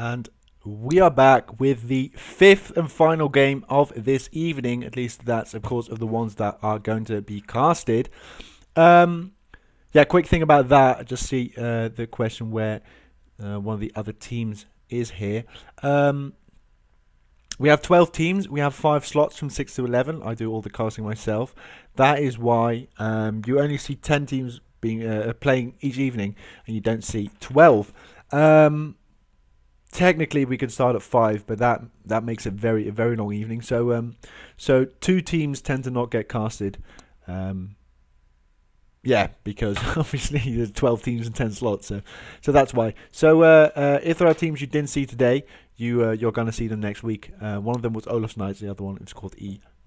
And we are back with the fifth and final game of this evening. At least that's, of course, of the ones that are going to be casted. Quick thing about that. I just see the question where one of the other teams is here. We have 12 teams. We have 5 slots from 6 to 11. I do all the casting myself. That is why you only see 10 teams being playing each evening, and you don't see 12. Technically, we could start at 5, but that makes it a very long evening. So 2 teams tend to not get casted. Because obviously there's 12 teams and 10 slots, so that's why. So if there are teams you didn't see today, you're going to see them next week. One of them was Olaf's Knights, the other one is called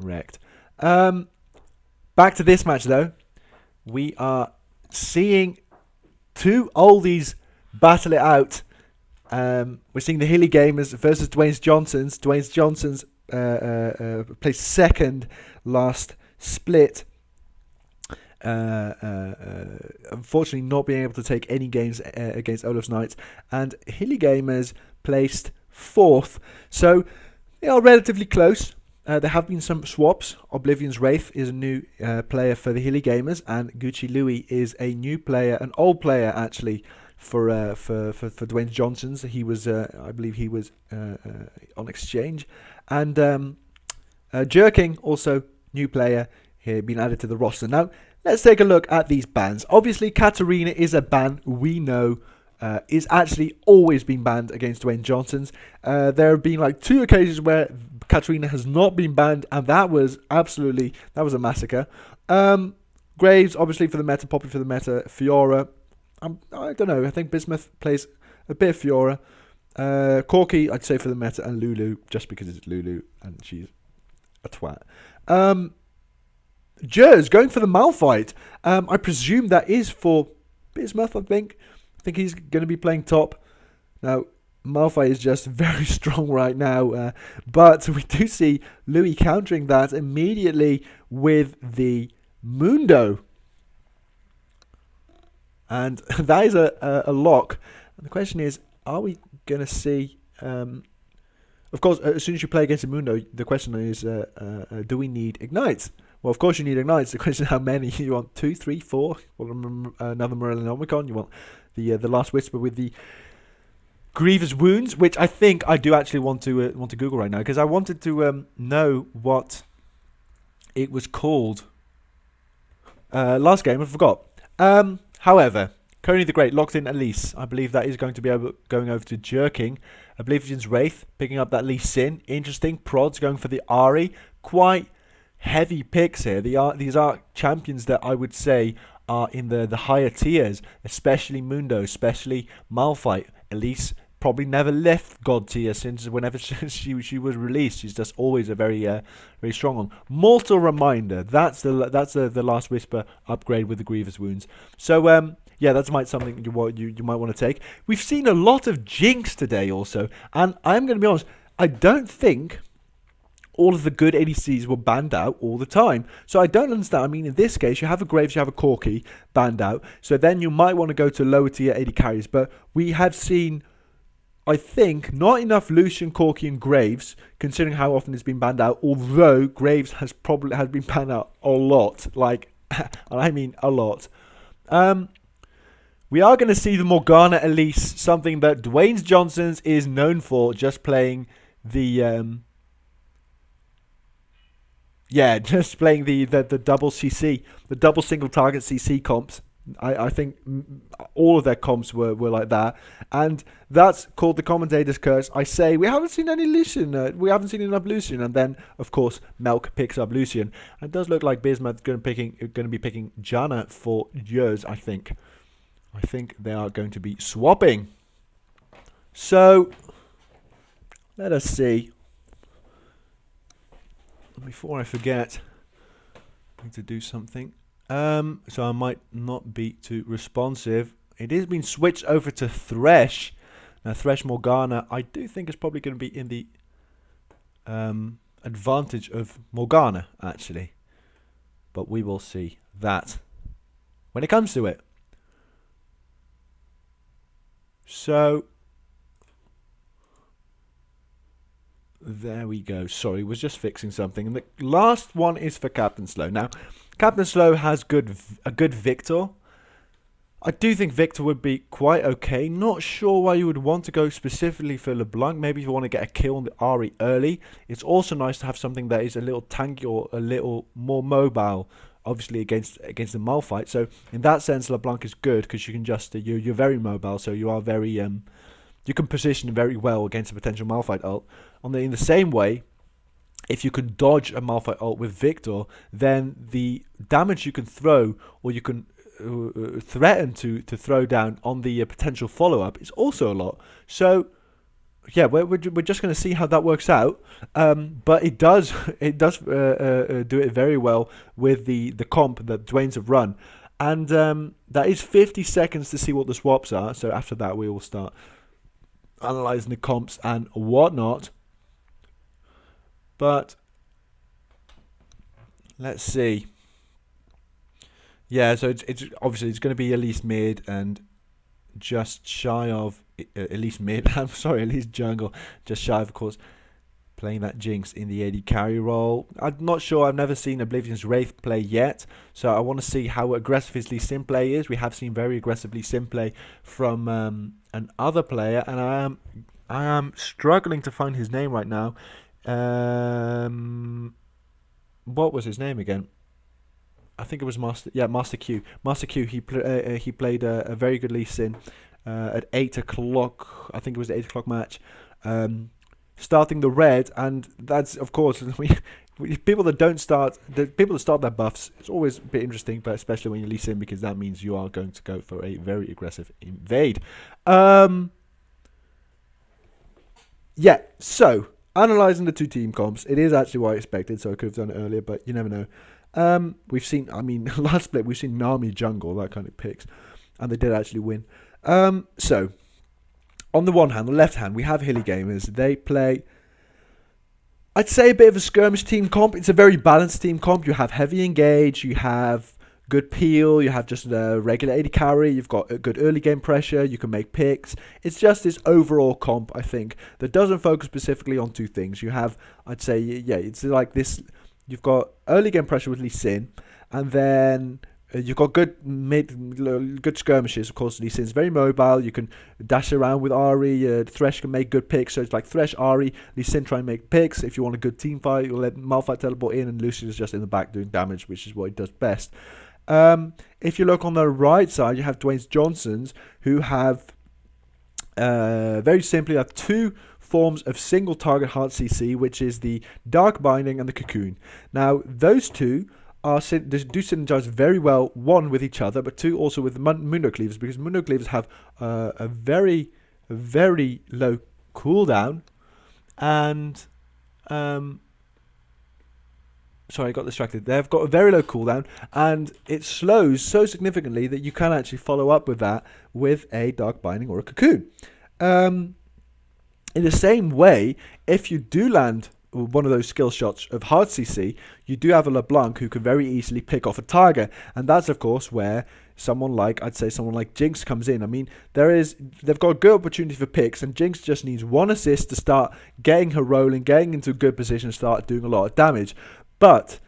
Erect. Back to this match though, we are seeing 2 oldies battle it out. We're seeing the Hilly Gamers versus Dwayne Johnson's. Dwayne Johnson's placed second last split. Unfortunately not being able to take any games against Olaf's Knights, and Hilly Gamers placed 4th, so they are relatively close. There have been some swaps. Oblivion's Wraith is a new player for the Hilly Gamers, and Gucci Louis is a new player, an old player actually for Dwayne Johnson's. He was I believe he was on exchange, and Jerking also new player here, been added to the roster. Now let's take a look at these bans. Obviously, Katarina is a ban we know is actually always been banned against Dwayne Johnson's. There have been like 2 occasions where Katarina has not been banned, and that was a massacre. Graves, obviously for the meta, Poppy for the meta, Fiora. I don't know. I think Bismuth plays a bit of Fiora. Corky, I'd say for the meta, and Lulu just because it's Lulu and she's a twat. Jers going for the Malphite. I presume that is for Bismuth, I think. I think he's going to be playing top. Now, Malphite is just very strong right now. But we do see Louis countering that immediately with the Mundo. And that is a lock. And the question is, are we going to see... of course, as soon as you play against a Mundo, the question is, do we need Ignites? Well, of course you need Ignites. The question is how many. You want 2, 3, 4? Another Merlin Omicron. You want the Last Whisper with the Grievous Wounds, which I think I do actually want to Google right now, because I wanted to know what it was called. Last game, I forgot. However, Coney the Great locked in Elise. I believe that is going to be going over to Jerking. Oblivion's Wraith picking up that Lee Sin. Interesting. Prods going for the Ari. Quite heavy picks here. These are champions that I would say are in the higher tiers, especially Mundo, especially Malphite. Elise probably never left God tier since whenever she was released. She's just always a very strong one. Mortal Reminder. That's the Last Whisper upgrade with the Grievous Wounds. So that's something you might want to take. We've seen a lot of Jinx today also, and I'm going to be honest, I don't think all of the good ADCs were banned out all the time. So I don't understand. I mean, in this case, you have a Graves, you have a Corki banned out. So then you might want to go to lower tier AD carries. But we have seen, I think, not enough Lucian, Corki, and Graves, considering how often it's been banned out. Although Graves has been banned out a lot. And I mean a lot. We are going to see the Morgana Elise, something that Dwayne Johnson's is known for, just playing the... just playing the double CC, the double single target CC comps. I think all of their comps were like that. And that's called the commentator's curse. I say, we haven't seen any Lucian. We haven't seen enough Lucian. And then, of course, Melk picks up Lucian. And it does look like Bismuth's going to be picking Janna for years, I think. I think they are going to be swapping. So, let us see. Before I forget, I need to do something. So I might not be too responsive. It is being switched over to Thresh. Now Thresh Morgana, I do think is probably going to be in the advantage of Morgana, actually. But we will see that when it comes to it. So There we go. Sorry, was just fixing something. And the last one is for Captain Slow. Now, Captain Slow has a good Victor. I do think Victor would be quite okay. Not sure why you would want to go specifically for LeBlanc. Maybe if you want to get a kill on the Ari early. It's also nice to have something that is a little tanky or a little more mobile, obviously against the Malphite. So in that sense, LeBlanc is good because you can just you're very mobile, so you are very you can position very well against a potential Malphite ult. In the same way, if you can dodge a Malphite ult with Victor, then the damage you can throw, or you can threaten to throw down on the potential follow-up is also a lot. So yeah, we're just going to see how that works out. But it does do it very well with the comp that Dwayne's have run. And that is 50 seconds to see what the swaps are. So after that, we will start analysing the comps and whatnot. But let's see. Yeah, so it's obviously it's going to be Elise mid and just shy of Elise mid. I'm sorry, Elise jungle, just shy of course, playing that Jinx in the AD carry role. I'm not sure. I've never seen Oblivion's Wraith play yet, so I want to see how aggressive his Lee Sin play is. We have seen very aggressive Lee Sin play from another player, and I am struggling to find his name right now. What was his name again? I think it was Master Q. Master Q. He played a very good Lee Sin at 8 o'clock. I think it was the 8 o'clock match, starting the red, and that's of course people that start their buffs. It's always a bit interesting, but especially when you Lee Sin, because that means you are going to go for a very aggressive invade. Yeah. So analyzing the two team comps, it is actually what I expected. So I could have done it earlier, but you never know. We've seen, last split, we've seen Nami jungle, that kind of picks, and they did actually win. So, on the one hand, the left hand, we have Hilly Gamers. They play, I'd say, a bit of a skirmish team comp. It's a very balanced team comp. You have heavy engage, you have good peel, you have just a regular AD carry, you've got a good early game pressure, you can make picks. It's just this overall comp, I think, that doesn't focus specifically on two things. You have, I'd say, yeah, it's like this. You've got early game pressure with Lee Sin, and then you've got good skirmishes. Of course, Lee Sin's very mobile. You can dash around with Ahri. Thresh can make good picks. So it's like Thresh, Ahri, Lee Sin try and make picks. If you want a good team fight, you'll let Malphite teleport in, and Lucius is just in the back doing damage, which is what he does best. If you look on the right side, you have Dwayne Johnsons, who have very simply have two forms of single target hard CC, which is the Dark Binding and the Cocoon. Now, those two do synergize very well, one with each other, but two also with Mundo Cleavers, because Mundo Cleavers have a very, very low cooldown, and sorry, I got distracted. They've got a very low cooldown, and it slows so significantly that you can actually follow up with that with a Dark Binding or a Cocoon. In the same way, if you do land one of those skill shots of hard CC, you do have a LeBlanc who can very easily pick off a target, and that's of course where someone like Jinx comes in. I mean, they've got a good opportunity for picks, and Jinx just needs one assist to start getting her rolling, getting into a good position, and start doing a lot of damage. But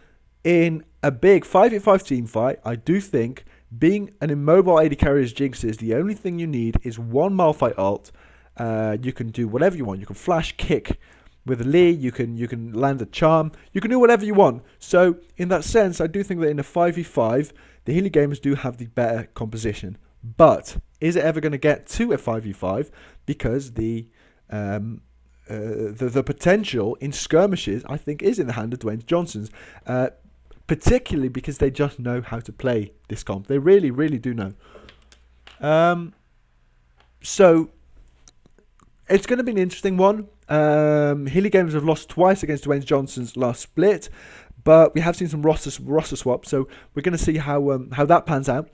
in a big 5v5 team fight, I do think being an immobile AD carry as Jinx is, the only thing you need is one Malphite ult. You can do whatever you want. You can flash kick with Lee. You can land a charm. You can do whatever you want. So in that sense, I do think that in a 5v5, the Healy Gamers do have the better composition. But is it ever going to get to a 5v5? Because the potential in skirmishes, I think, is in the hand of Dwayne Johnson's. Particularly because they just know how to play this comp. They really, really do know. So it's going to be an interesting one. Healy Gamers have lost twice against Dwayne Johnson's last split, but we have seen some roster swaps, so we're going to see how that pans out.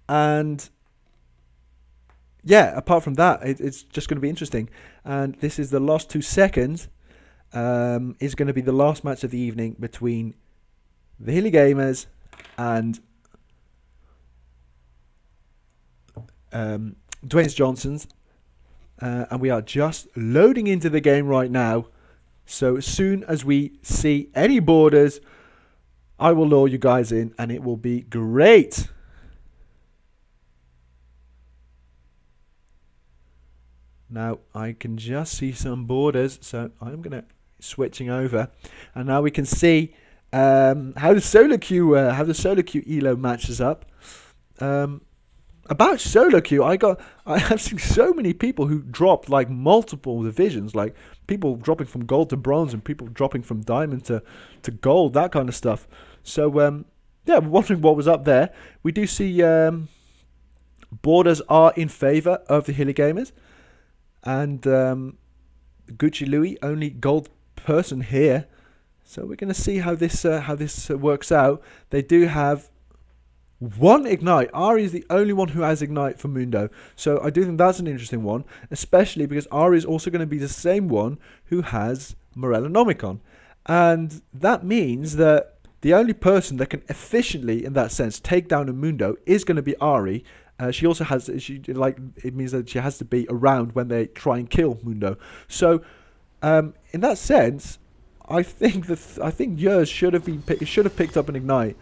And yeah, apart from that, it's just going to be interesting. And this is the last 2 seconds. Is going to be the last match of the evening between the Healy Gamers and Dwayne Johnson's. and we are just loading into the game right now. So as soon as we see any borders, I will lure you guys in, and it will be great. Now I can just see some borders, so I'm gonna switching over, and now we can see how the solo queue elo matches up. About solo queue, I have seen so many people who dropped like multiple divisions, like people dropping from gold to bronze and people dropping from diamond to gold, that kind of stuff. So yeah, wondering what was up there. We do see borders are in favor of the Hilly Gamers, and Gucci Louis only gold person here. So we're going to see how this works out. They do have one Ignite. Ari is the only one who has Ignite for Mundo. So I do think that's an interesting one, especially because Ari is also going to be the same one who has Morellonomicon. And that means that the only person that can efficiently, in that sense, take down a Mundo is going to be Ari. She also has, it means that she has to be around when they try and kill Mundo. So in that sense, I think yours should have picked up an Ignite,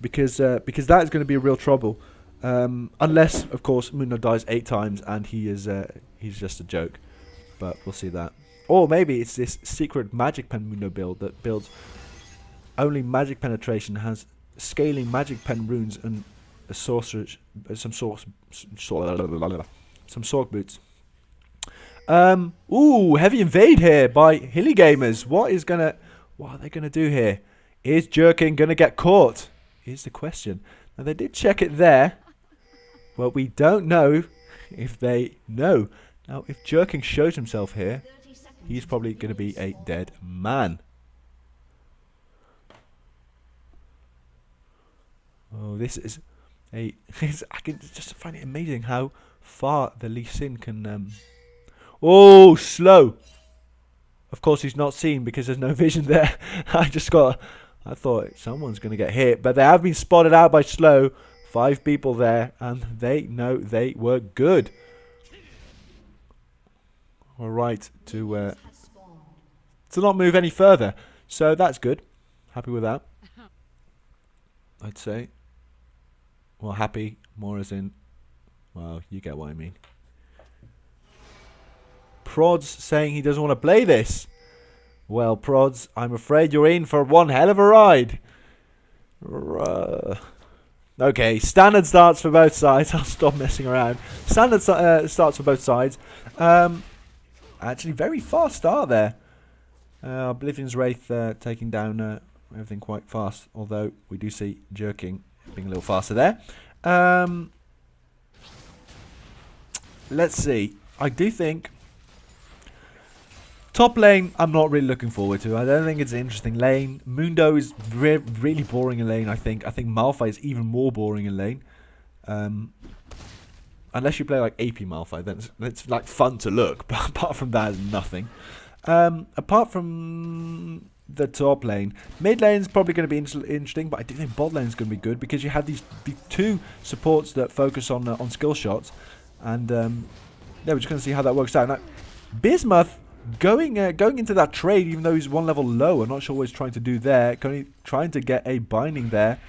because that is going to be a real trouble, unless of course Mundo dies 8 times and he's just a joke, but we'll see that. Or maybe it's this secret Magic Pen Mundo build that builds only magic penetration, has scaling Magic Pen runes and a sorcerer, some sorc boots. Ooh, heavy invade here by Hilly Gamers. What are they gonna do here? Is Jerking gonna get caught? Here's the question. Now they did check it there. Well, we don't know if they know. Now, if Jerking shows himself here, he's probably gonna be a dead man. Oh, this is I can just find it amazing how far the Lee Sin can. Oh, slow. Of course, he's not seen because there's no vision there. I thought someone's going to get hit, but they have been spotted out by Slow. 5 people there, and they know they were good. All right, to not move any further. So that's good. Happy with that, I'd say. Well, happy more as in, well, you get what I mean. Prods saying he doesn't want to play this. Well, Prods, I'm afraid you're in for one hell of a ride. Okay, standard starts for both sides. I'll stop messing around. Standard starts for both sides. Actually, very fast start there. Oblivion's Wraith taking down everything quite fast, although we do see Jerking being a little faster there. Let's see. I do think top lane, I'm not really looking forward to. I don't think it's an interesting lane. Mundo is really boring in lane, I think. I think Malphite is even more boring in lane. Unless you play like AP Malphite, then it's like fun to look. But apart from that, it's nothing. Apart from the top lane, mid lane is probably going to be interesting, but I do think bot lane is going to be good because you have these 2 supports that focus on skill shots, and yeah, we're just going to see how that works out. Now, Bismuth going into that trade, even though he's 1 level low. I'm not sure what he's trying to do there. Trying to get a binding there.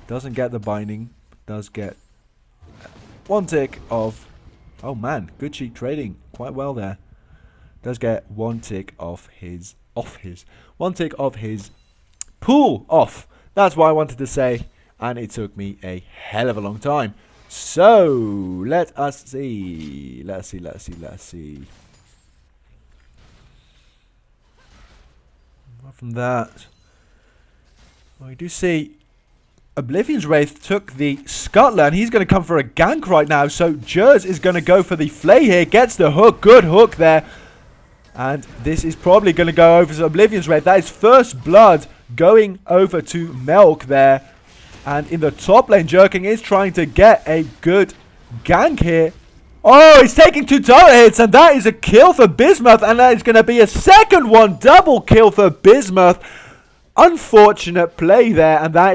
Doesn't get the binding. Does get 1 tick of. Oh man, good cheek trading quite well there. Does get 1 tick of his. 1 tick of his pool off. That's what I wanted to say, and it took me a hell of a long time. So let us see. Let's see. Apart from that, we do see Oblivion's Wraith took the Scuttler, and he's going to come for a gank right now. So Jers is going to go for the flay here. Gets the hook. Good hook there. And this is probably going to go over to Oblivion's Wraith. That is first blood going over to Melk there. And in the top lane, Jerking is trying to get a good gank here. Oh, he's taking 2 turret hits, and that is a kill for Bismuth. And that is going to be a second one. Double kill for Bismuth. Unfortunate play there, and that is